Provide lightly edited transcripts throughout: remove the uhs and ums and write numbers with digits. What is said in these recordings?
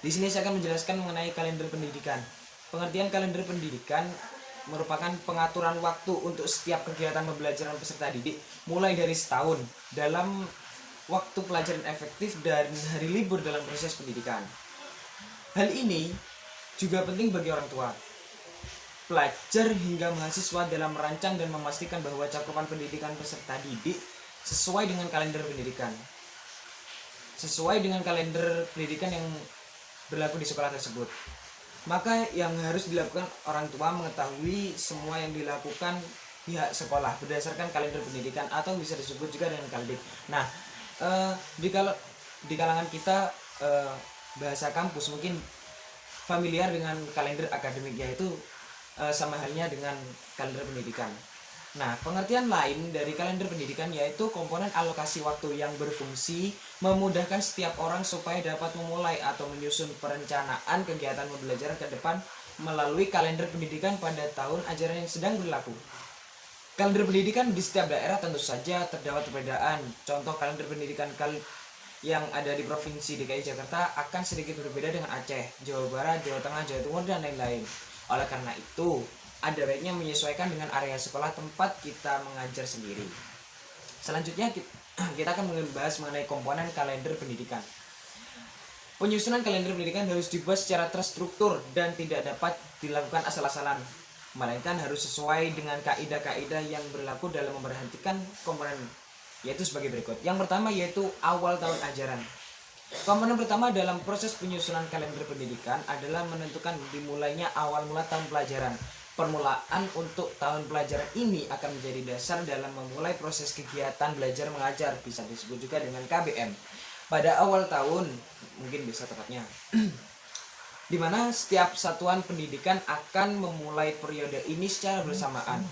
Di sini saya akan menjelaskan mengenai kalender pendidikan. Pengertian kalender pendidikan merupakan pengaturan waktu untuk setiap kegiatan pembelajaran peserta didik mulai dari setahun dalam waktu pelajaran efektif dan hari libur dalam proses pendidikan. Hal ini juga penting bagi orang tua, pelajar hingga mahasiswa dalam merancang dan memastikan bahwa cakupan pendidikan peserta didik sesuai dengan kalender pendidikan. Sesuai dengan kalender pendidikan yang berlaku di sekolah tersebut. Maka yang harus dilakukan orang tua mengetahui semua yang dilakukan pihak sekolah berdasarkan kalender pendidikan atau bisa disebut juga dengan kaldik. Nah, di kalangan kita bahasa kampus mungkin familiar dengan kalender akademik, yaitu sama halnya dengan kalender pendidikan. Nah, pengertian lain dari kalender pendidikan yaitu komponen alokasi waktu yang berfungsi memudahkan setiap orang supaya dapat memulai atau menyusun perencanaan kegiatan pembelajaran ke depan melalui kalender pendidikan pada tahun ajaran yang sedang berlaku. Kalender pendidikan di setiap daerah tentu saja terdapat perbedaan. Contoh kalender pendidikan yang ada di Provinsi DKI Jakarta akan sedikit berbeda dengan Aceh, Jawa Barat, Jawa Tengah, Jawa Timur, dan lain-lain. Oleh karena itu, ada baiknya menyesuaikan dengan area sekolah tempat kita mengajar sendiri. Selanjutnya kita akan membahas mengenai komponen kalender pendidikan. Penyusunan kalender pendidikan harus dibuat secara terstruktur dan tidak dapat dilakukan asal-asalan, melainkan harus sesuai dengan kaidah-kaidah yang berlaku dalam memperhatikan komponen, yaitu sebagai berikut. Yang pertama yaitu awal tahun ajaran. Komponen pertama dalam proses penyusunan kalender pendidikan adalah menentukan dimulainya awal mula tahun pelajaran. Permulaan untuk tahun pelajaran ini akan menjadi dasar dalam memulai proses kegiatan belajar mengajar, bisa disebut juga dengan KBM. Pada awal tahun, mungkin bisa tepatnya, di mana setiap satuan pendidikan akan memulai periode ini secara bersamaan.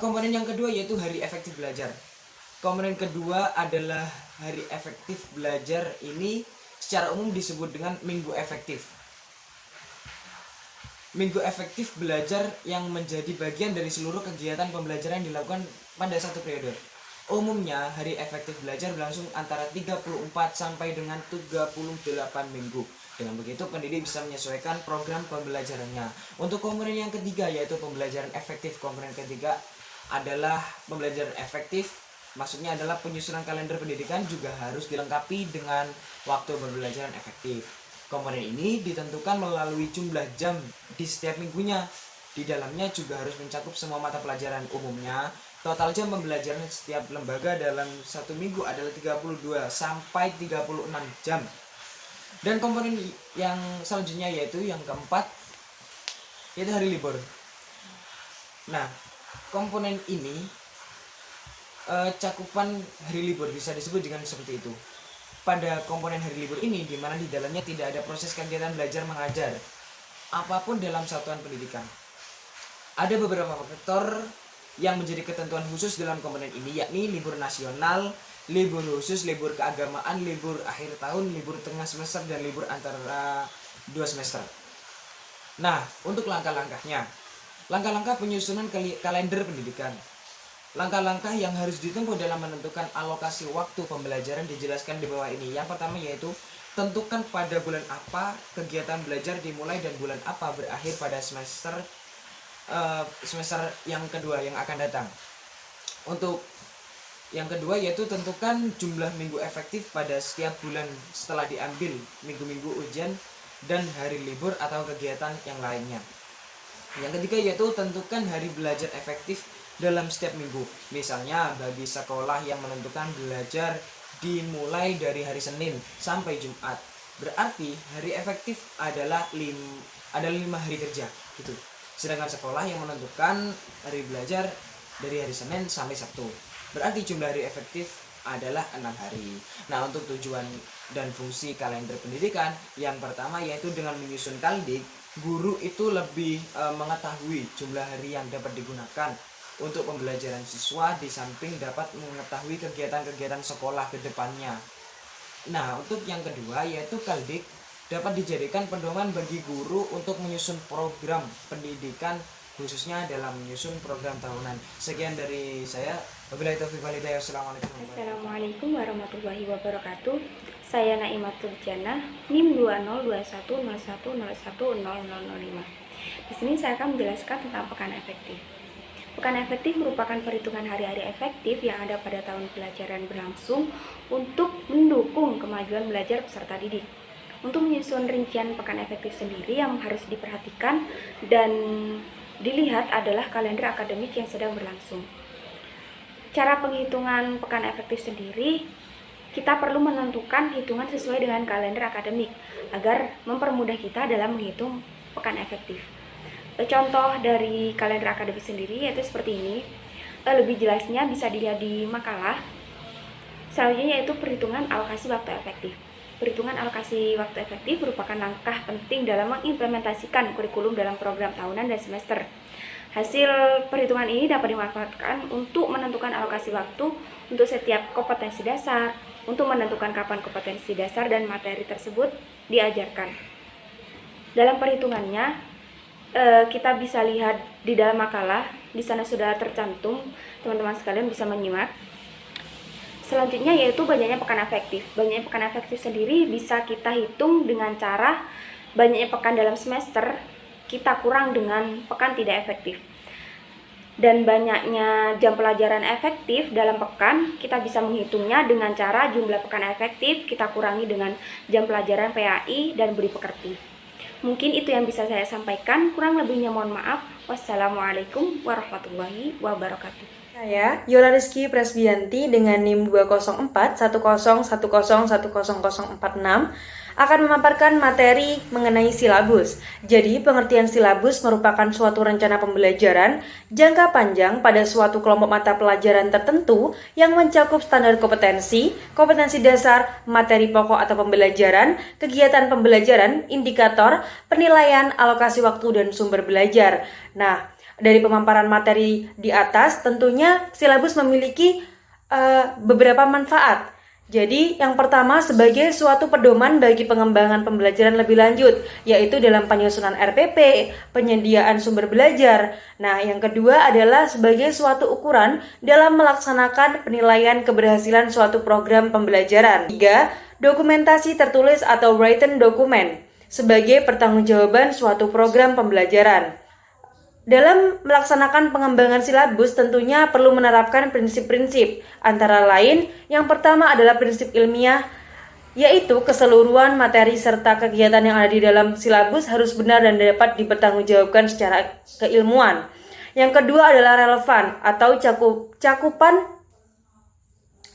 Komponen yang kedua yaitu hari efektif belajar. Komponen kedua adalah hari efektif belajar, ini secara umum disebut dengan minggu efektif. Minggu efektif belajar yang menjadi bagian dari seluruh kegiatan pembelajaran yang dilakukan pada satu periode. Umumnya hari efektif belajar berlangsung antara 34 sampai dengan 38 minggu. Dengan begitu pendidik bisa menyesuaikan program pembelajarannya. Untuk komponen yang ketiga yaitu pembelajaran efektif. Komponen ketiga adalah pembelajaran efektif. Maksudnya adalah penyusunan kalender pendidikan juga harus dilengkapi dengan waktu pembelajaran efektif. Komponen ini ditentukan melalui jumlah jam di setiap minggunya. Di dalamnya juga harus mencakup semua mata pelajaran. Umumnya, total jam pembelajaran setiap lembaga dalam satu minggu adalah 32 sampai 36 jam. Dan komponen yang selanjutnya yaitu yang keempat, yaitu hari libur. Nah, komponen ini cakupan hari libur bisa disebut dengan seperti itu. Pada komponen hari libur ini, di mana di dalamnya tidak ada proses kegiatan belajar mengajar apapun dalam satuan pendidikan. Ada beberapa faktor yang menjadi ketentuan khusus dalam komponen ini, yakni libur nasional, libur khusus, libur keagamaan, libur akhir tahun, libur tengah semester, dan libur antara 2 semester. Nah, untuk langkah-langkahnya, langkah-langkah penyusunan kalender pendidikan. Langkah-langkah yang harus ditempuh dalam menentukan alokasi waktu pembelajaran dijelaskan di bawah ini. Yang pertama yaitu tentukan pada bulan apa kegiatan belajar dimulai dan bulan apa berakhir pada semester yang kedua yang akan datang. Untuk yang kedua yaitu tentukan jumlah minggu efektif pada setiap bulan setelah diambil minggu-minggu ujian dan hari libur atau kegiatan yang lainnya. Yang ketiga yaitu tentukan hari belajar efektif dalam setiap minggu. Misalnya bagi sekolah yang menentukan belajar dimulai dari hari Senin sampai Jumat, berarti hari efektif adalah 5 hari kerja gitu. Sedangkan sekolah yang menentukan hari belajar dari hari Senin sampai Sabtu, berarti jumlah hari efektif adalah 6 hari. Nah, untuk tujuan dan fungsi kalender pendidikan, yang pertama yaitu dengan menyusun kaldik, guru itu lebih mengetahui jumlah hari yang dapat digunakan untuk pembelajaran siswa, di samping dapat mengetahui kegiatan-kegiatan sekolah ke depannya. Nah, untuk yang kedua yaitu kaldik dapat dijadikan pedoman bagi guru untuk menyusun program pendidikan khususnya dalam menyusun program tahunan. Sekian dari saya. Wabillahi taufiq wal hidayah. Assalamualaikum warahmatullahi wabarakatuh. Saya Naimatul Jannah, NIM 202101010005. Di sini saya akan menjelaskan tentang pekan efektif. Pekan efektif merupakan perhitungan hari-hari efektif yang ada pada tahun pelajaran berlangsung untuk mendukung kemajuan belajar peserta didik. Untuk menyusun rincian pekan efektif sendiri yang harus diperhatikan dan dilihat adalah kalender akademik yang sedang berlangsung. Cara penghitungan pekan efektif sendiri, kita perlu menentukan hitungan sesuai dengan kalender akademik agar mempermudah kita dalam menghitung pekan efektif. Contoh dari kalender akademik sendiri yaitu seperti ini. Lebih jelasnya bisa dilihat di makalah. Selanjutnya yaitu perhitungan alokasi waktu efektif. Perhitungan alokasi waktu efektif merupakan langkah penting dalam mengimplementasikan kurikulum dalam program tahunan dan semester. Hasil perhitungan ini dapat dimanfaatkan untuk menentukan alokasi waktu untuk setiap kompetensi dasar, untuk menentukan kapan kompetensi dasar dan materi tersebut diajarkan. Dalam perhitungannya, kita bisa lihat di dalam makalah, di sana sudah tercantum, teman-teman sekalian bisa menyimak. Selanjutnya yaitu banyaknya pekan efektif. Banyaknya pekan efektif sendiri bisa kita hitung dengan cara banyaknya pekan dalam semester kita kurang dengan pekan tidak efektif. Dan banyaknya jam pelajaran efektif dalam pekan kita bisa menghitungnya dengan cara jumlah pekan efektif kita kurangi dengan jam pelajaran PAI dan budi pekerti. Mungkin itu yang bisa saya sampaikan, kurang lebihnya mohon maaf. Wassalamualaikum warahmatullahi wabarakatuh. Saya Yola Rizky Presbianti dengan NIM 2041010101046 akan memaparkan materi mengenai silabus. Jadi, pengertian silabus merupakan suatu rencana pembelajaran jangka panjang pada suatu kelompok mata pelajaran tertentu yang mencakup standar kompetensi, kompetensi dasar, materi pokok atau pembelajaran, kegiatan pembelajaran, indikator, penilaian, alokasi waktu, dan sumber belajar. Nah, dari pemaparan materi di atas, tentunya silabus memiliki beberapa manfaat. Jadi, yang pertama sebagai suatu pedoman bagi pengembangan pembelajaran lebih lanjut, yaitu dalam penyusunan RPP, penyediaan sumber belajar. Nah, yang kedua adalah sebagai suatu ukuran dalam melaksanakan penilaian keberhasilan suatu program pembelajaran. Tiga, dokumentasi tertulis atau written document sebagai pertanggungjawaban suatu program pembelajaran. Dalam melaksanakan pengembangan silabus tentunya perlu menerapkan prinsip-prinsip, antara lain yang pertama adalah prinsip ilmiah, yaitu keseluruhan materi serta kegiatan yang ada di dalam silabus harus benar dan dapat dipertanggungjawabkan secara keilmuan. Yang kedua adalah relevan atau cakupan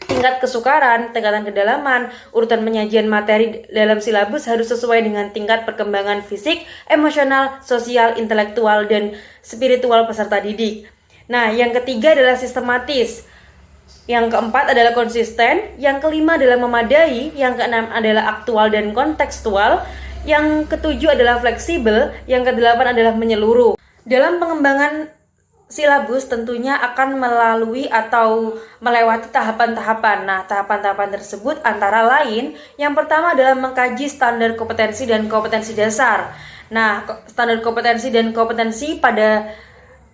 tingkat kesukaran, tingkatan kedalaman, urutan penyajian materi dalam silabus harus sesuai dengan tingkat perkembangan fisik, emosional, sosial, intelektual, dan spiritual peserta didik. Nah, yang ketiga adalah sistematis. Yang keempat adalah konsisten. Yang kelima adalah memadai. Yang keenam adalah aktual dan kontekstual. Yang ketujuh adalah fleksibel. Yang kedelapan adalah menyeluruh. Dalam pengembangan silabus tentunya akan melalui atau melewati tahapan-tahapan. Nah, tahapan-tahapan tersebut antara lain yang pertama adalah mengkaji standar kompetensi dan kompetensi dasar. Nah, standar kompetensi dan kompetensi pada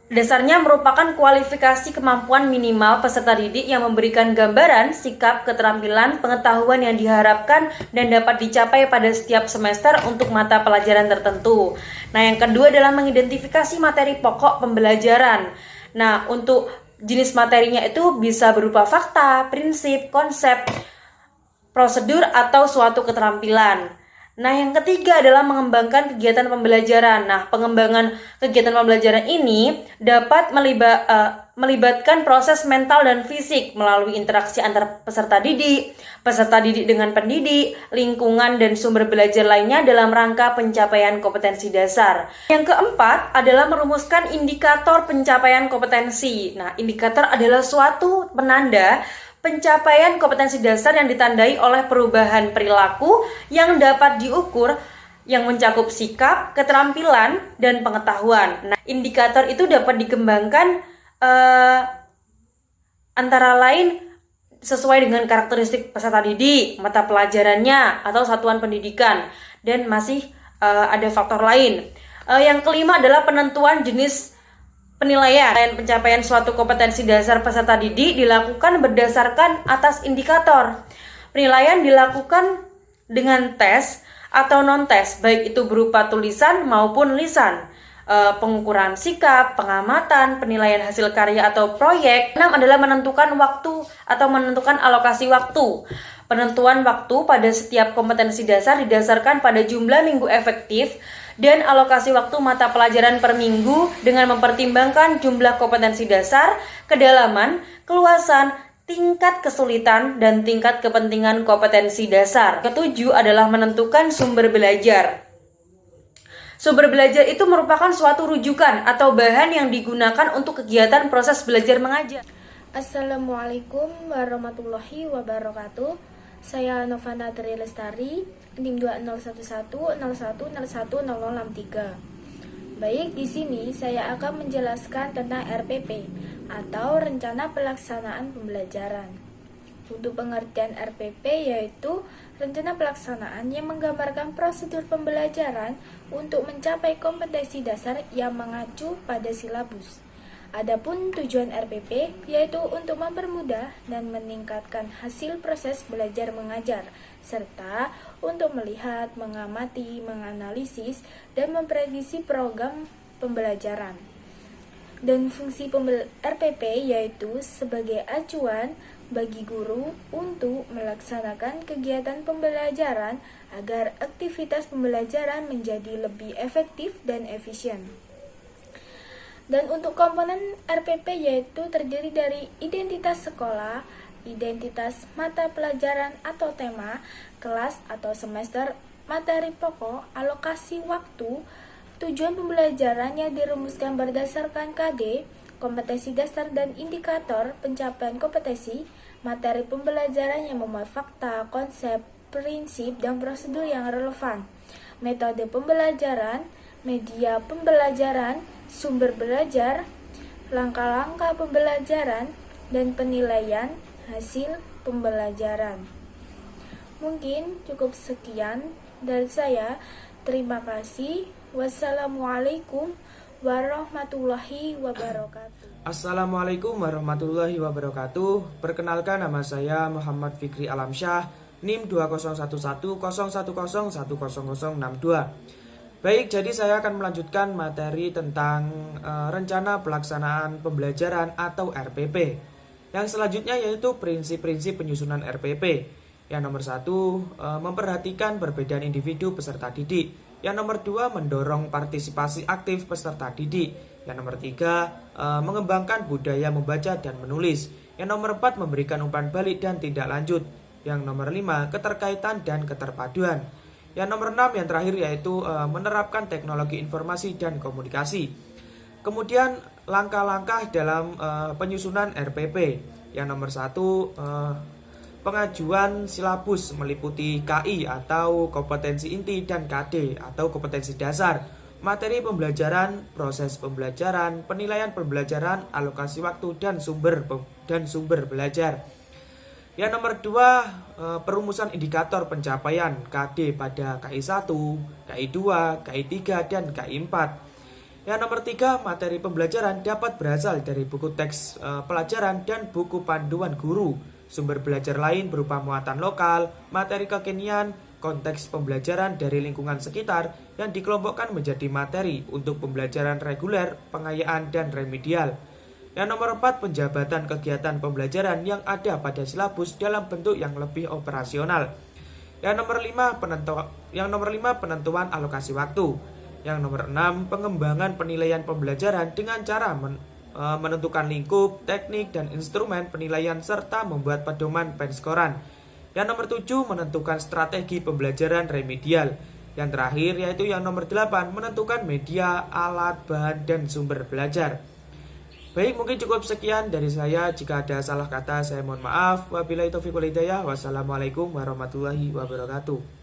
dasarnya merupakan kualifikasi kemampuan minimal peserta didik yang memberikan gambaran, sikap, keterampilan, pengetahuan yang diharapkan dan dapat dicapai pada setiap semester untuk mata pelajaran tertentu. Nah, yang kedua adalah mengidentifikasi materi pokok pembelajaran. Nah, untuk jenis materinya itu bisa berupa fakta, prinsip, konsep, prosedur, atau suatu keterampilan. Nah, yang ketiga adalah mengembangkan kegiatan pembelajaran. Nah, pengembangan kegiatan pembelajaran ini dapat melibatkan proses mental dan fisik melalui interaksi antar peserta didik dengan pendidik, lingkungan, dan sumber belajar lainnya dalam rangka pencapaian kompetensi dasar. Yang keempat adalah merumuskan indikator pencapaian kompetensi. Nah, indikator adalah suatu penanda pencapaian kompetensi dasar yang ditandai oleh perubahan perilaku yang dapat diukur yang mencakup sikap, keterampilan, dan pengetahuan. Nah, indikator itu dapat dikembangkan antara lain sesuai dengan karakteristik peserta didik, mata pelajarannya, atau satuan pendidikan, dan masih ada faktor lain. Yang kelima adalah penentuan jenis Penilaian pencapaian suatu kompetensi dasar peserta didik dilakukan berdasarkan atas indikator. Penilaian dilakukan dengan tes atau non-tes, baik itu berupa tulisan maupun lisan. Pengukuran sikap, pengamatan, penilaian hasil karya atau proyek. 6 adalah menentukan waktu atau menentukan alokasi waktu. Penentuan waktu pada setiap kompetensi dasar didasarkan pada jumlah minggu efektif dan alokasi waktu mata pelajaran per minggu dengan mempertimbangkan jumlah kompetensi dasar, kedalaman, keluasan, tingkat kesulitan, dan tingkat kepentingan kompetensi dasar. Ketujuh adalah menentukan sumber belajar. Sumber belajar itu merupakan suatu rujukan atau bahan yang digunakan untuk kegiatan proses belajar mengajar. Assalamualaikum warahmatullahi wabarakatuh. Saya Novana Tri Lestari, NIM 20110101010063. Baik, di sini saya akan menjelaskan tentang RPP atau Rencana Pelaksanaan Pembelajaran. Untuk pengertian RPP yaitu rencana pelaksanaan yang menggambarkan prosedur pembelajaran untuk mencapai kompetensi dasar yang mengacu pada silabus. Adapun tujuan RPP yaitu untuk mempermudah dan meningkatkan hasil proses belajar mengajar, serta untuk melihat, mengamati, menganalisis, dan memprediksi program pembelajaran. Dan fungsi RPP yaitu sebagai acuan bagi guru untuk melaksanakan kegiatan pembelajaran agar aktivitas pembelajaran menjadi lebih efektif dan efisien. Dan untuk komponen RPP yaitu terdiri dari identitas sekolah, identitas mata pelajaran atau tema, kelas atau semester, materi pokok, alokasi waktu, tujuan pembelajaran yang dirumuskan berdasarkan KD, kompetensi dasar dan indikator pencapaian kompetensi, materi pembelajaran yang memuat fakta, konsep, prinsip, dan prosedur yang relevan, metode pembelajaran, media pembelajaran, sumber belajar, langkah-langkah pembelajaran, dan penilaian hasil pembelajaran. Mungkin cukup sekian dari saya. Terima kasih. Wassalamualaikum warahmatullahi wabarakatuh. Assalamualaikum warahmatullahi wabarakatuh. Perkenalkan, nama saya Muhammad Fikri Alamsyah, NIM 20110110101062. Baik, jadi saya akan melanjutkan materi tentang rencana pelaksanaan pembelajaran atau RPP. Yang selanjutnya yaitu prinsip-prinsip penyusunan RPP. Yang nomor 1, memperhatikan perbedaan individu peserta didik. Yang nomor 2, mendorong partisipasi aktif peserta didik. Yang nomor 3, mengembangkan budaya membaca dan menulis. Yang nomor 4, memberikan umpan balik dan tindak lanjut. Yang nomor 5, keterkaitan dan keterpaduan. Yang nomor 6 yang terakhir yaitu menerapkan teknologi informasi dan komunikasi. Kemudian langkah-langkah dalam penyusunan RPP. Yang nomor 1, pengajuan silabus meliputi KI atau kompetensi inti dan KD atau kompetensi dasar, materi pembelajaran, proses pembelajaran, penilaian pembelajaran, alokasi waktu dan sumber belajar. Yang nomor 2, perumusan indikator pencapaian KD pada KI 1, KI 2, KI 3, dan KI 4. Yang nomor 3, materi pembelajaran dapat berasal dari buku teks pelajaran dan buku panduan guru. Sumber belajar lain berupa muatan lokal, materi kekinian, konteks pembelajaran dari lingkungan sekitar yang dikelompokkan menjadi materi untuk pembelajaran reguler, pengayaan, dan remedial. Yang nomor 4, penjabatan kegiatan pembelajaran yang ada pada silabus dalam bentuk yang lebih operasional. Yang nomor 5, penentuan alokasi waktu. Yang nomor 6, pengembangan penilaian pembelajaran dengan cara menentukan lingkup, teknik, dan instrumen penilaian serta membuat pedoman penskoran. Yang nomor 7, menentukan strategi pembelajaran remedial. Yang terakhir yaitu yang nomor 8, menentukan media, alat, bahan, dan sumber belajar. Baik, mungkin cukup sekian dari saya. Jika ada salah kata, saya mohon maaf. Wabillahi taufiq wal hidayah. Wassalamualaikum warahmatullahi wabarakatuh.